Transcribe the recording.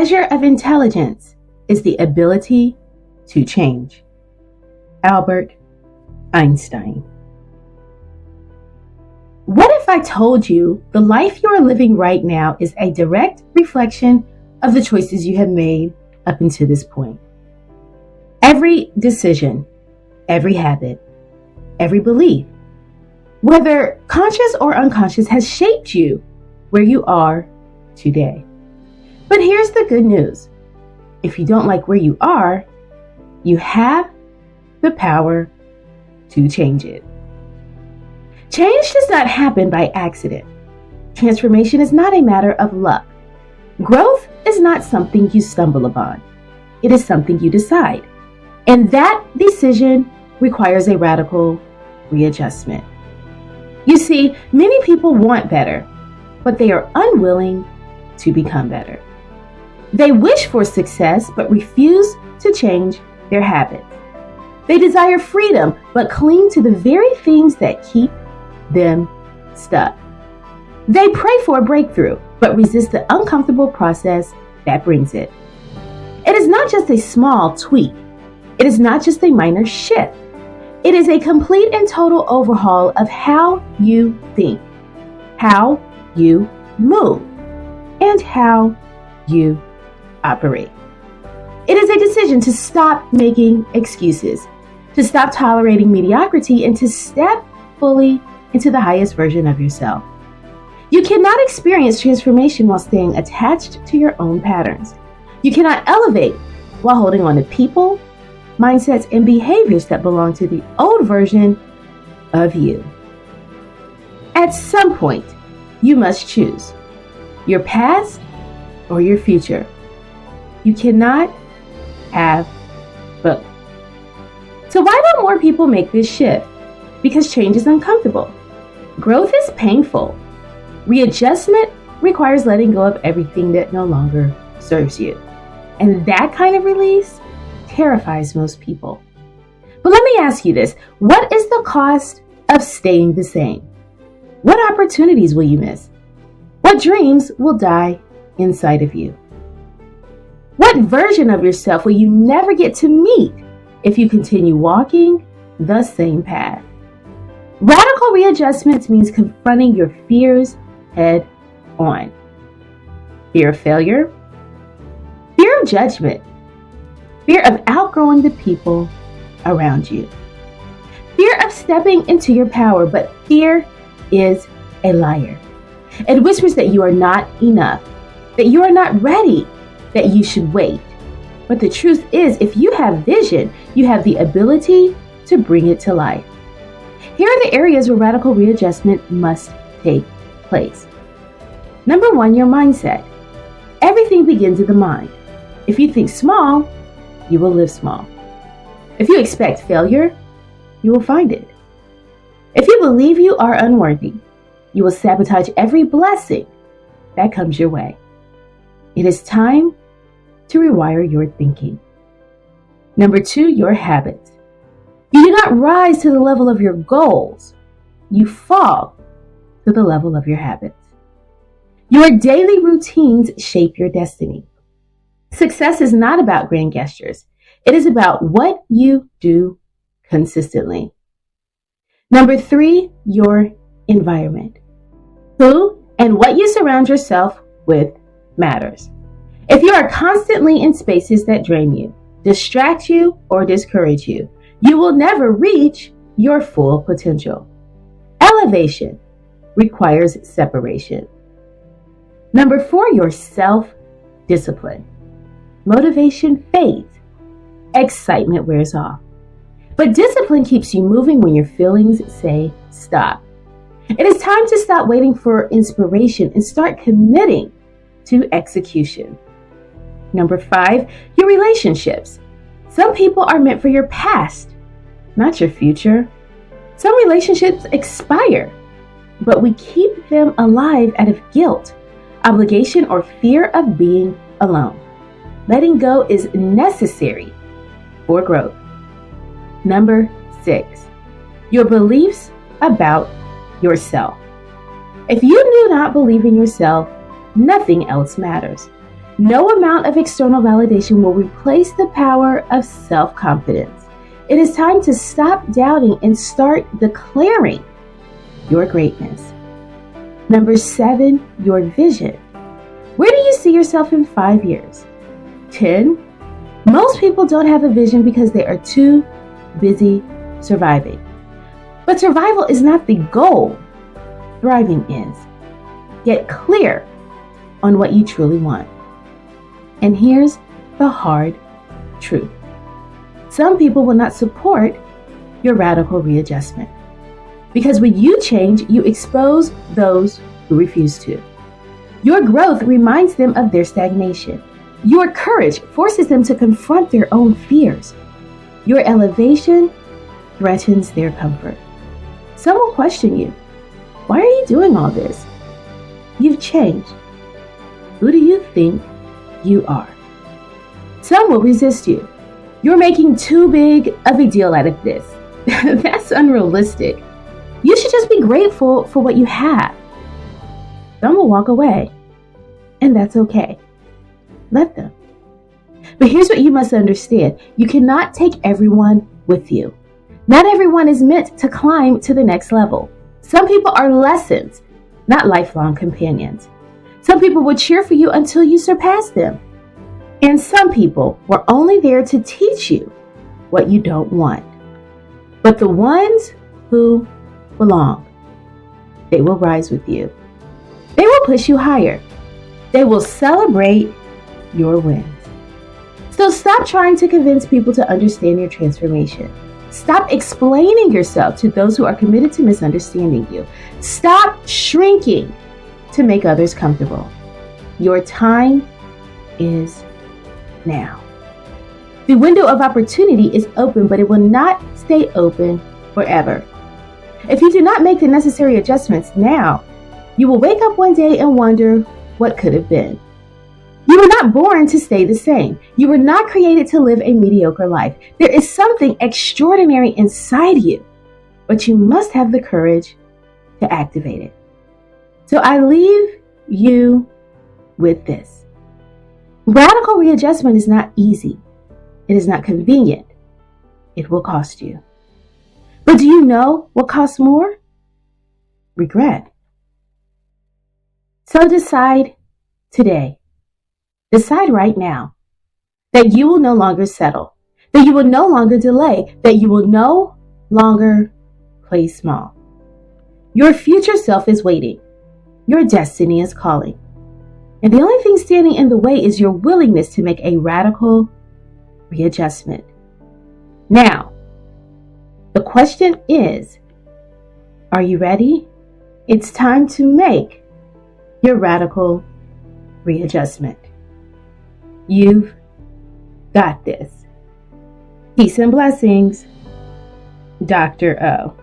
measure of intelligence is the ability to change. Albert Einstein. What if I told you the life you are living right now is a direct reflection of the choices you have made up until this point? Every decision, every habit, every belief, whether conscious or unconscious, has shaped you where you are today. But here's the good news. If you don't like where you are, you have the power to change it. Change does not happen by accident. Transformation is not a matter of luck. Growth is not something you stumble upon. It is something you decide. And that decision requires a radical readjustment. You see, many people want better, but they are unwilling to become better. They wish for success, but refuse to change their habits. They desire freedom, but cling to the very things that keep them stuck. They pray for a breakthrough, but resist the uncomfortable process that brings it. It is not just a small tweak. It is not just a minor shift. It is a complete and total overhaul of how you think, how you move, and how you operate. It is a decision to stop making excuses, to stop tolerating mediocrity, and to step fully into the highest version of yourself. You cannot experience transformation while staying attached to your own patterns. You cannot elevate while holding on to people, mindsets, and behaviors that belong to the old version of you. At some point, you must choose your past or your future. You cannot have both. So why don't more people make this shift? Because change is uncomfortable. Growth is painful. Readjustment requires letting go of everything that no longer serves you. And that kind of release terrifies most people. But let me ask you this. What is the cost of staying the same? What opportunities will you miss? What dreams will die inside of you? What version of yourself will you never get to meet if you continue walking the same path? Radical readjustment means confronting your fears head on. Fear of failure, fear of judgment, fear of outgrowing the people around you, fear of stepping into your power. But fear is a liar. It whispers that you are not enough, that you are not ready, that you should wait. But the truth is, if you have vision, you have the ability to bring it to life. Here are the areas where radical readjustment must take place. Number one, your mindset. Everything begins in the mind. If you think small, you will live small. If you expect failure, you will find it. If you believe you are unworthy, you will sabotage every blessing that comes your way. It is time to rewire your thinking. Number two, your habits. You do not rise to the level of your goals. You fall to the level of your habits. Your daily routines shape your destiny. Success is not about grand gestures. It is about what you do consistently. Number three, your environment. Who and what you surround yourself with matters. If you are constantly in spaces that drain you, distract you, or discourage you, you will never reach your full potential. Elevation requires separation. Number four, your self-discipline. Motivation fades. Excitement wears off. But discipline keeps you moving when your feelings say stop. It is time to stop waiting for inspiration and start committing to execution. Number five, your relationships. Some people are meant for your past, not your future. Some relationships expire, but we keep them alive out of guilt, obligation, or fear of being alone. Letting go is necessary for growth. Number six, your beliefs about yourself. If you do not believe in yourself, nothing else matters. No amount of external validation will replace the power of self-confidence. It is time to stop doubting and start declaring your greatness. Number 7, your vision. Where do you see yourself in 5 years? 10. Most people don't have a vision because they are too busy surviving. But survival is not the goal. Thriving is. Get clear on what you truly want. And here's the hard truth. Some people will not support your radical readjustment. Because when you change, you expose those who refuse to. Your growth reminds them of their stagnation. Your courage forces them to confront their own fears. Your elevation threatens their comfort. Some will question you. Why are you doing all this? You've changed. Who do you think you are? Some will resist you. You're making too big of a deal out of this. That's unrealistic. You should just be grateful for what you have. Some will walk away, and that's okay. Let them. But here's what you must understand. You cannot take everyone with you. Not everyone is meant to climb to the next level. Some people are lessons, not lifelong companions. Some people will cheer for you until you surpass them. And some people were only there to teach you what you don't want. But the ones who belong, they will rise with you. They will push you higher. They will celebrate your wins. So stop trying to convince people to understand your transformation. Stop explaining yourself to those who are committed to misunderstanding you. Stop shrinking to make others comfortable. Your time is now. The window of opportunity is open, but it will not stay open forever. If you do not make the necessary adjustments now, you will wake up one day and wonder what could have been. You were not born to stay the same. You were not created to live a mediocre life. There is something extraordinary inside you, but you must have the courage to activate it. So I leave you with this. Radical readjustment is not easy. It is not convenient. It will cost you. But do you know what costs more? Regret. So decide today. Decide right now that you will no longer settle, that you will no longer delay, that you will no longer play small. Your future self is waiting. Your destiny is calling. And the only thing standing in the way is your willingness to make a radical readjustment. Now, the question is, are you ready? It's time to make your radical readjustment. You've got this. Peace and blessings, Dr. O.